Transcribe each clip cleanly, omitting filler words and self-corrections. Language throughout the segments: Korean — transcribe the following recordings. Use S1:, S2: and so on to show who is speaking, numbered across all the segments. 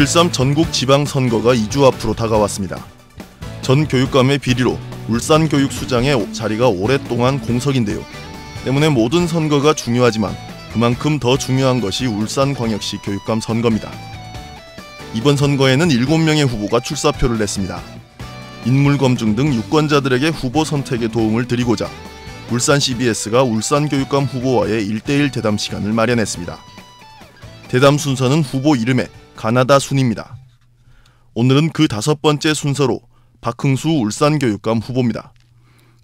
S1: 6.13 전국 지방선거가 2주 앞으로 다가왔습니다. 전 교육감의 비리로 울산교육수장의 자리가 오랫동안 공석인데요. 때문에 모든 선거가 중요하지만 그만큼 더 중요한 것이 울산광역시 교육감 선거입니다. 이번 선거에는 7명의 후보가 출사표를 냈습니다. 인물검증 등 유권자들에게 후보 선택에 도움을 드리고자 울산 CBS가 울산교육감 후보와의 1대1 대담 시간을 마련했습니다. 대담 순서는 후보 이름에 가나다 순입니다. 오늘은 그 5번째 순서로 박흥수 울산교육감 후보입니다.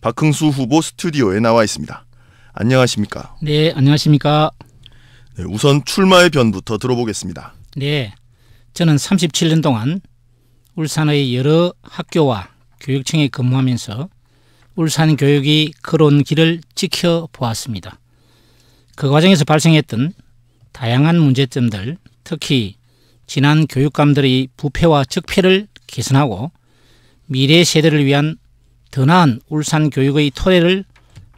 S1: 박흥수 후보 스튜디오에 나와 있습니다. 안녕하십니까?
S2: 네, 안녕하십니까?
S1: 네, 우선 출마의 변부터 들어보겠습니다.
S2: 네, 저는 37년 동안 울산의 여러 학교와 교육청에 근무하면서 울산 교육이 걸어온 길을 지켜보았습니다. 그 과정에서 발생했던 다양한 문제점들, 특히 지난 교육감들의 부패와 적폐를 개선하고 미래 세대를 위한 더 나은 울산 교육의 토대를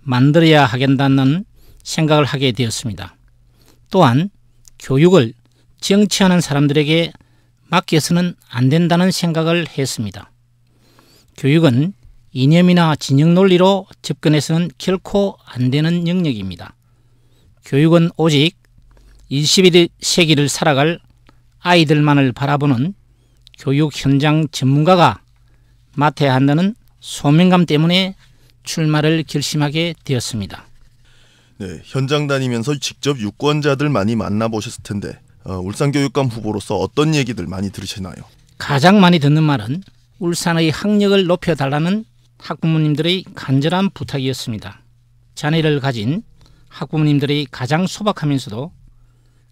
S2: 만들어야 하겠다는 생각을 하게 되었습니다. 또한 교육을 정치하는 사람들에게 맡겨서는 안 된다는 생각을 했습니다. 교육은 이념이나 진영 논리로 접근해서는 결코 안 되는 영역입니다. 교육은 오직 21세기를 살아갈 아이들만을 바라보는 교육 현장 전문가가 맡아야 한다는 소명감 때문에 출마를 결심하게 되었습니다.
S1: 네, 현장 다니면서 직접 유권자들 많이 만나보셨을 텐데 울산교육감 후보로서 어떤 얘기들 많이 들으시나요?
S2: 가장 많이 듣는 말은 울산의 학력을 높여달라는 학부모님들의 간절한 부탁이었습니다. 자녀를 가진 학부모님들의 가장 소박하면서도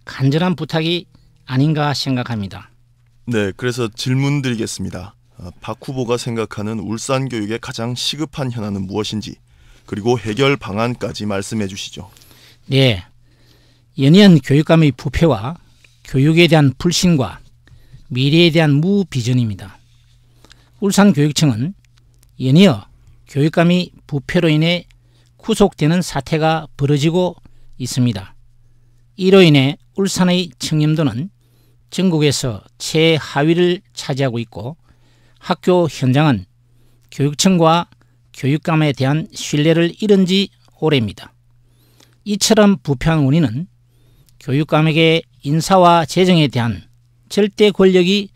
S2: 간절한 부탁이 아닌가 생각합니다.
S1: 네, 그래서 질문 드리겠습니다. 박 후보가 생각하는 울산 교육의 가장 시급한 현안은 무엇인지, 그리고 해결 방안까지 말씀해 주시죠.
S2: 네, 연이은 교육감의 부패와 교육에 대한 불신과 미래에 대한 무비전입니다. 울산교육청은 연이어 교육감이 부패로 인해 구속되는 사태가 벌어지고 있습니다. 이로 인해 울산의 청렴도는 전국에서 최하위를 차지하고 있고 학교 현장은 교육청과 교육감에 대한 신뢰를 잃은 지 오래입니다. 이처럼 부패한 원인은 교육감에게 인사와 재정에 대한 절대 권력이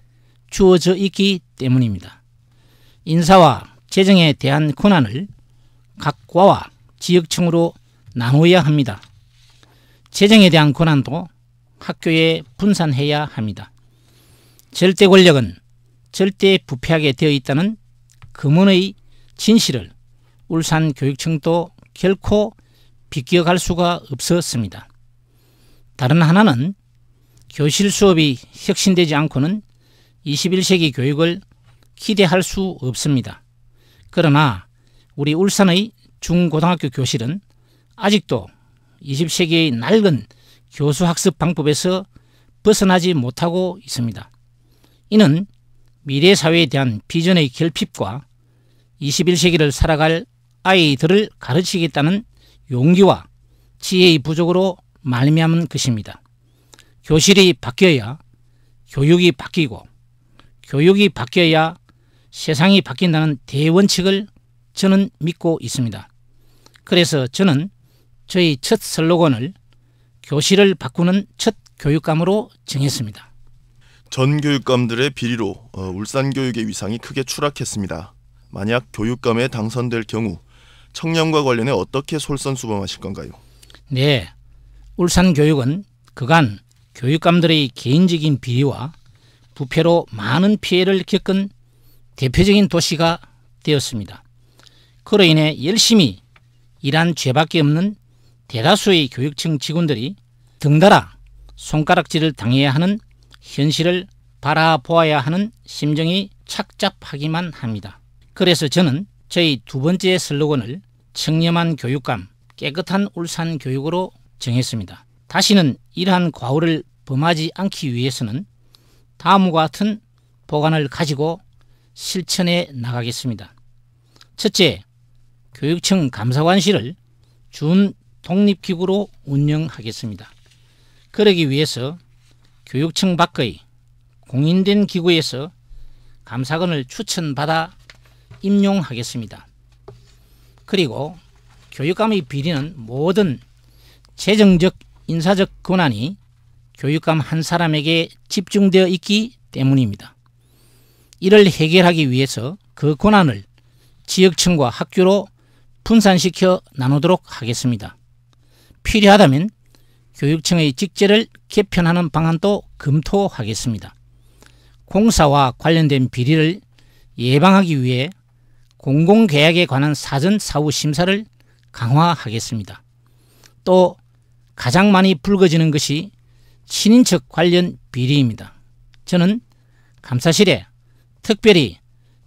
S2: 주어져 있기 때문입니다. 인사와 재정에 대한 권한을 각 과와 지역청으로 나누어야 합니다. 재정에 대한 권한도 학교에 분산해야 합니다. 절대 권력은 절대 부패하게 되어 있다는 금원의 진실을 울산교육청도 결코 비껴갈 수가 없었습니다. 다른 하나는 교실 수업이 혁신되지 않고는 21세기 교육을 기대할 수 없습니다. 그러나 우리 울산의 중고등학교 교실은 아직도 20세기의 낡은 교수학습 방법에서 벗어나지 못하고 있습니다. 이는 미래 사회에 대한 비전의 결핍과 21세기를 살아갈 아이들을 가르치겠다는 용기와 지혜의 부족으로 말미암은 것입니다. 교실이 바뀌어야 교육이 바뀌고 교육이 바뀌어야 세상이 바뀐다는 대원칙을 저는 믿고 있습니다. 그래서 저는 저희 첫 슬로건을 교실을 바꾸는 첫 교육감으로 정했습니다.
S1: 전 교육감들의 비리로 울산교육의 위상이 크게 추락했습니다. 만약 교육감에 당선될 경우 청렴과 관련해 어떻게 솔선수범하실 건가요?
S2: 네, 울산교육은 그간 교육감들의 개인적인 비리와 부패로 많은 피해를 겪은 대표적인 도시가 되었습니다. 그로 인해 열심히 일한 죄밖에 없는 대다수의 교육청 직원들이 덩달아 손가락질을 당해야 하는 현실을 바라보아야 하는 심정이 착잡하기만 합니다. 그래서 저는 저희 두 번째 슬로건을 청렴한 교육감, 깨끗한 울산 교육으로 정했습니다. 다시는 이러한 과오를 범하지 않기 위해서는 다음과 같은 보관을 가지고 실천해 나가겠습니다. 첫째, 교육청 감사관실을 준 독립기구로 운영하겠습니다. 그러기 위해서 교육청 밖의 공인된 기구에서 감사관을 추천받아 임용하겠습니다. 그리고 교육감의 비리는 모든 재정적, 인사적 권한이 교육감 한 사람에게 집중되어 있기 때문입니다. 이를 해결하기 위해서 그 권한을 지역청과 학교로 분산시켜 나누도록 하겠습니다. 필요하다면 교육청의 직제를 개편하는 방안도 검토하겠습니다. 공사와 관련된 비리를 예방하기 위해 공공계약에 관한 사전 사후 심사를 강화하겠습니다. 또 가장 많이 불거지는 것이 친인척 관련 비리입니다. 저는 감사실에 특별히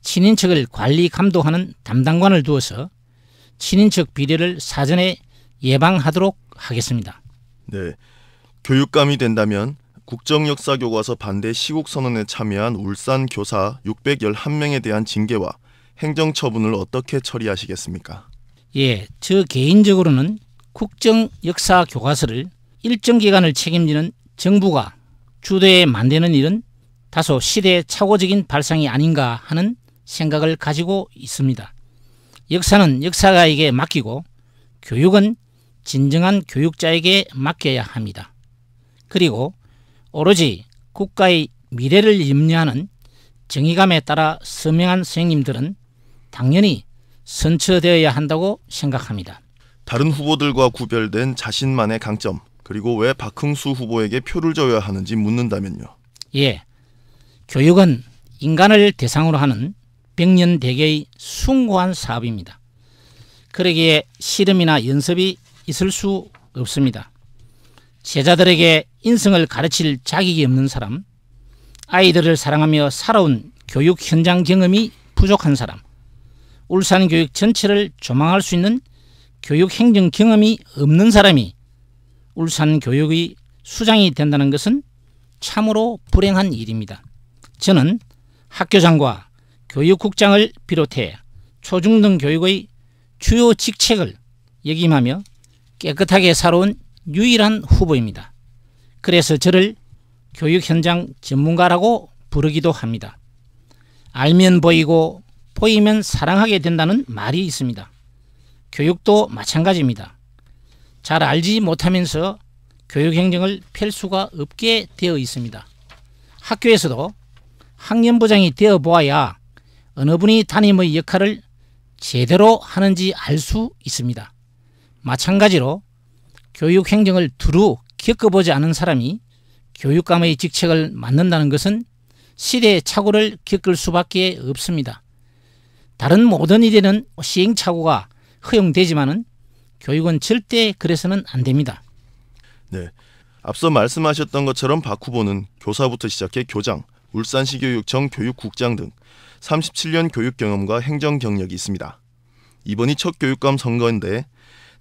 S2: 친인척을 관리 감독하는 담당관을 두어서 친인척 비리를 사전에 예방하도록 하겠습니다.
S1: 네, 교육감이 된다면 국정역사교과서 반대 시국선언에 참여한 울산 교사 611명에 대한 징계와 행정처분을 어떻게 처리하시겠습니까?
S2: 예, 저 개인적으로는 국정역사교과서를 일정 기간을 책임지는 정부가 주도해 만드는 일은 다소 시대착오적인 발상이 아닌가 하는 생각을 가지고 있습니다. 역사는 역사가에게 맡기고 교육은 진정한 교육자에게 맡겨야 합니다. 그리고 오로지 국가의 미래를 염려하는 정의감에 따라 서명한 선생님들은 당연히 선처되어야 한다고 생각합니다.
S1: 다른 후보들과 구별된 자신만의 강점, 그리고 왜 박흥수 후보에게 표를 줘야 하는지 묻는다면요.
S2: 예, 교육은 인간을 대상으로 하는 백년대계의 숭고한 사업입니다. 그러기에 씨름이나 연습이 있을 수 없습니다. 제자들에게 인성을 가르칠 자격이 없는 사람, 아이들을 사랑하며 살아온 교육 현장 경험이 부족한 사람, 울산 교육 전체를 조망할 수 있는 교육 행정 경험이 없는 사람이 울산 교육의 수장이 된다는 것은 참으로 불행한 일입니다. 저는 학교장과 교육국장을 비롯해 초중등 교육의 주요 직책을 역임하며 깨끗하게 살아온 유일한 후보입니다. 그래서 저를 교육 현장 전문가라고 부르기도 합니다. 알면 보이고 보이면 사랑하게 된다는 말이 있습니다. 교육도 마찬가지입니다. 잘 알지 못하면서 교육 행정을 펼 수가 없게 되어 있습니다. 학교에서도 학년부장이 되어 보아야 어느 분이 담임의 역할을 제대로 하는지 알 수 있습니다. 마찬가지로 교육 행정을 두루 겪어보지 않은 사람이 교육감의 직책을 맡는다는 것은 시대착오를 겪을 수밖에 없습니다. 다른 모든 일에는 시행착오가 허용되지만은 교육은 절대 그래서는 안 됩니다.
S1: 네, 앞서 말씀하셨던 것처럼 박 후보는 교사부터 시작해 교장, 울산시교육청 교육국장 등 37년 교육 경험과 행정 경력이 있습니다. 이번이 첫 교육감 선거인데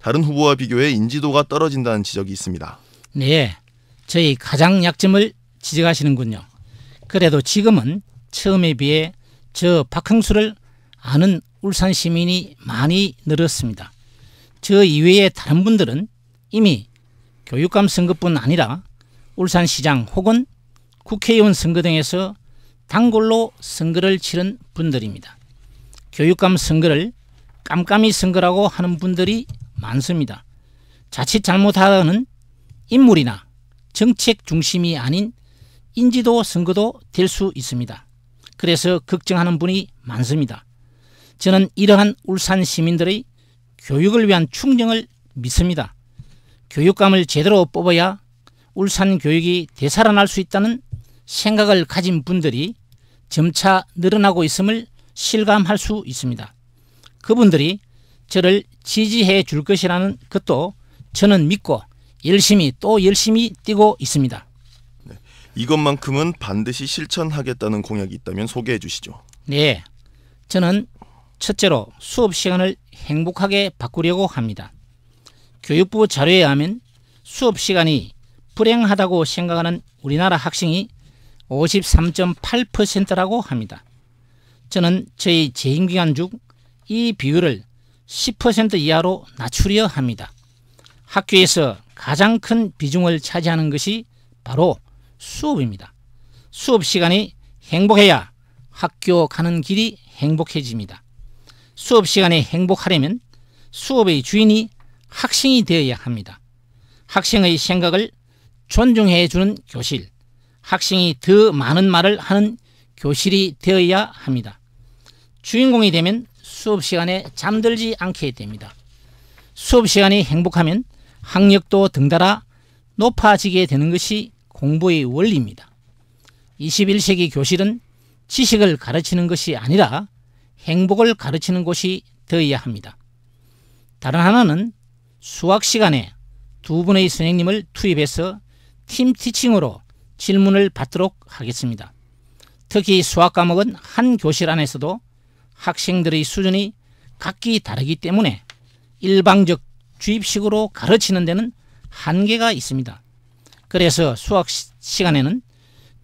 S1: 다른 후보와 비교해 인지도가 떨어진다는 지적이 있습니다.
S2: 네, 저희 가장 약점을 지적하시는군요. 그래도 지금은 처음에 비해 저 박흥수를 아는 울산 시민이 많이 늘었습니다. 저 이외의 다른 분들은 이미 교육감 선거뿐 아니라 울산시장 혹은 국회의원 선거 등에서 단골로 선거를 치른 분들입니다. 교육감 선거를 깜깜이 선거라고 하는 분들이 많습니다. 자칫 잘못하다가는 인물이나 정책 중심이 아닌 인지도 선거도 될 수 있습니다. 그래서 걱정하는 분이 많습니다. 저는 이러한 울산 시민들의 교육을 위한 충정을 믿습니다. 교육감을 제대로 뽑아야 울산 교육이 되살아날 수 있다는 생각을 가진 분들이 점차 늘어나고 있음을 실감할 수 있습니다. 그분들이 저를 지지해 줄 것이라는 것도 저는 믿고 열심히 또 열심히 뛰고 있습니다.
S1: 네, 이것만큼은 반드시 실천하겠다는 공약이 있다면 소개해 주시죠.
S2: 네, 저는 첫째로 수업 시간을 행복하게 바꾸려고 합니다. 교육부 자료에 의하면 수업 시간이 불행하다고 생각하는 우리나라 학생이 53.8%라고 합니다. 저는 저희 재임기간 중 이 비율을 10% 이하로 낮추려 합니다. 학교에서 가장 큰 비중을 차지하는 것이 바로 수업입니다. 수업 시간이 행복해야 학교 가는 길이 행복해집니다. 수업 시간에 행복하려면 수업의 주인이 학생이 되어야 합니다. 학생의 생각을 존중해 주는 교실, 학생이 더 많은 말을 하는 교실이 되어야 합니다. 주인공이 되면 수업 시간에 잠들지 않게 됩니다. 수업 시간이 행복하면 학력도 등달아 높아지게 되는 것이 공부의 원리입니다. 21세기 교실은 지식을 가르치는 것이 아니라 행복을 가르치는 곳이 되어야 합니다. 다른 하나는 수학 시간에 두 분의 선생님을 투입해서 팀 티칭으로 질문을 받도록 하겠습니다. 특히 수학 과목은 한 교실 안에서도 학생들의 수준이 각기 다르기 때문에 일방적 주입식으로 가르치는 데는 한계가 있습니다. 그래서 수학 시간에는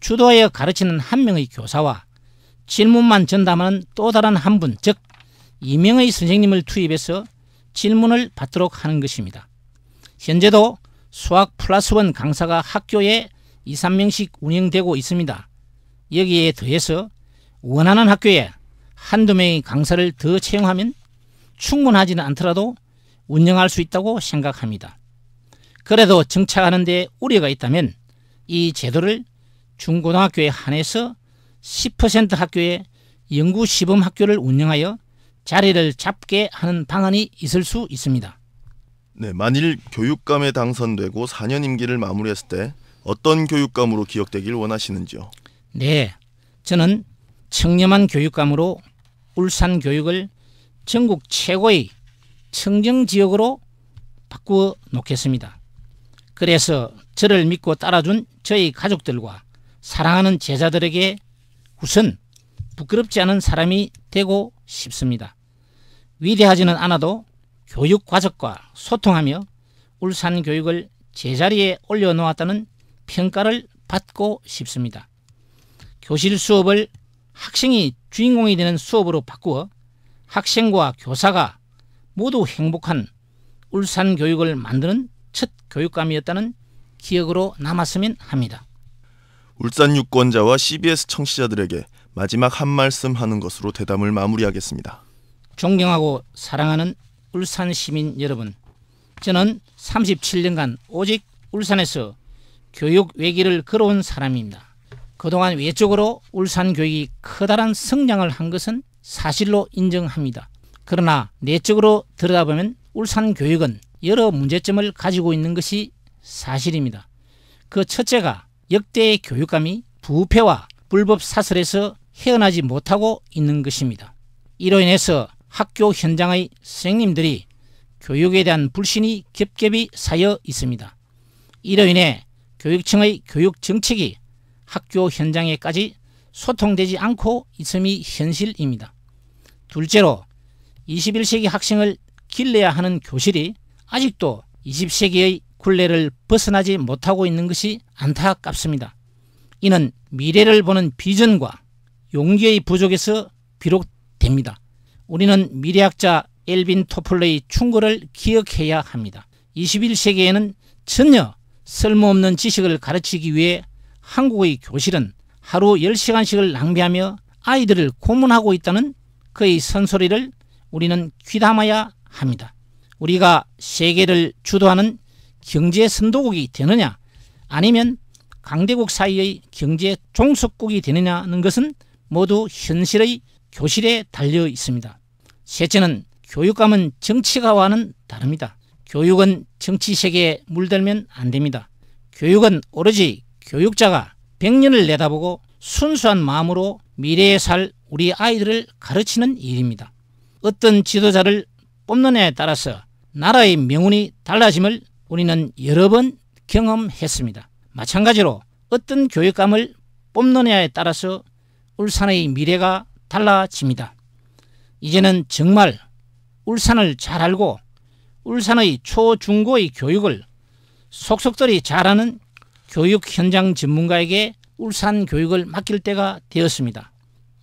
S2: 주도하여 가르치는 한 명의 교사와 질문만 전담하는 또 다른 한 분, 즉 2명의 선생님을 투입해서 질문을 받도록 하는 것입니다. 현재도 수학 플러스1 강사가 학교에 2, 3명씩 운영되고 있습니다. 여기에 더해서 원하는 학교에 한두 명의 강사를 더 채용하면 충분하지는 않더라도 운영할 수 있다고 생각합니다. 그래도 정착하는 데 우려가 있다면 이 제도를 중고등학교에 한해서 10% 학교에 영구 시범 학교를 운영하여 자리를 잡게 하는 방안이 있을 수 있습니다.
S1: 네, 만일 교육감에 당선되고 4년 임기를 마무리했을 때 어떤 교육감으로 기억되길 원하시는지요?
S2: 네, 저는 청렴한 교육감으로 울산 교육을 전국 최고의 청정지역으로 바꾸어 놓겠습니다. 그래서 저를 믿고 따라준 저희 가족들과 사랑하는 제자들에게 우선 부끄럽지 않은 사람이 되고 싶습니다. 위대하지는 않아도 교육 과정과 소통하며 울산 교육을 제자리에 올려놓았다는 평가를 받고 싶습니다. 교실 수업을 학생이 주인공이 되는 수업으로 바꾸어 학생과 교사가 모두 행복한 울산 교육을 만드는 첫 교육감이었다는 기억으로 남았으면 합니다.
S1: 울산 유권자와 CBS 청취자들에게 마지막 한 말씀 하는 것으로 대담을 마무리하겠습니다.
S2: 존경하고 사랑하는 울산 시민 여러분, 저는 37년간 오직 울산에서 교육 외길을 걸어온 사람입니다. 그동안 외적으로 울산 교육이 커다란 성장을 한 것은 사실로 인정합니다. 그러나 내적으로 들여다보면 울산 교육은 여러 문제점을 가지고 있는 것이 사실입니다. 그 첫째가 역대의 교육감이 부패와 불법 사설에서 헤어나지 못하고 있는 것입니다. 이로 인해서 학교 현장의 선생님들이 교육에 대한 불신이 겹겹이 쌓여 있습니다. 이로 인해 교육청의 교육 정책이 학교 현장에까지 소통되지 않고 있음이 현실입니다. 둘째로 21세기 학생을 길러야 하는 교실이 아직도 20세기의 굴레를 벗어나지 못하고 있는 것이 안타깝습니다. 이는 미래를 보는 비전과 용기의 부족에서 비롯됩니다. 우리는 미래학자 엘빈 토플러의 충고를 기억해야 합니다. 21세기에는 전혀 쓸모없는 지식을 가르치기 위해 한국의 교실은 하루 10시간씩을 낭비하며 아이들을 고문하고 있다는 그의 선소리를 우리는 귀담아야 합니다. 우리가 세계를 주도하는 경제 선도국이 되느냐 아니면 강대국 사이의 경제 종속국이 되느냐는 것은 모두 현실의 교실에 달려 있습니다. 셋째는 교육감은 정치가와는 다릅니다. 교육은 정치 세계에 물들면 안 됩니다. 교육은 오로지 교육자가 100년을 내다보고 순수한 마음으로 미래에 살 우리 아이들을 가르치는 일입니다. 어떤 지도자를 뽑느냐에 따라서 나라의 명운이 달라짐을 우리는 여러 번 경험했습니다. 마찬가지로 어떤 교육감을 뽑느냐에 따라서 울산의 미래가 달라집니다. 이제는 정말 울산을 잘 알고 울산의 초, 중고의 교육을 속속들이 잘하는 교육 현장 전문가에게 울산 교육을 맡길 때가 되었습니다.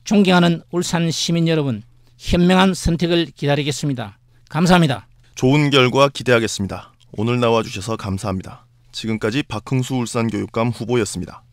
S2: 존경하는 울산 시민 여러분, 현명한 선택을 기다리겠습니다. 감사합니다.
S1: 좋은 결과 기대하겠습니다. 오늘 나와주셔서 감사합니다. 지금까지 박흥수 울산교육감 후보였습니다.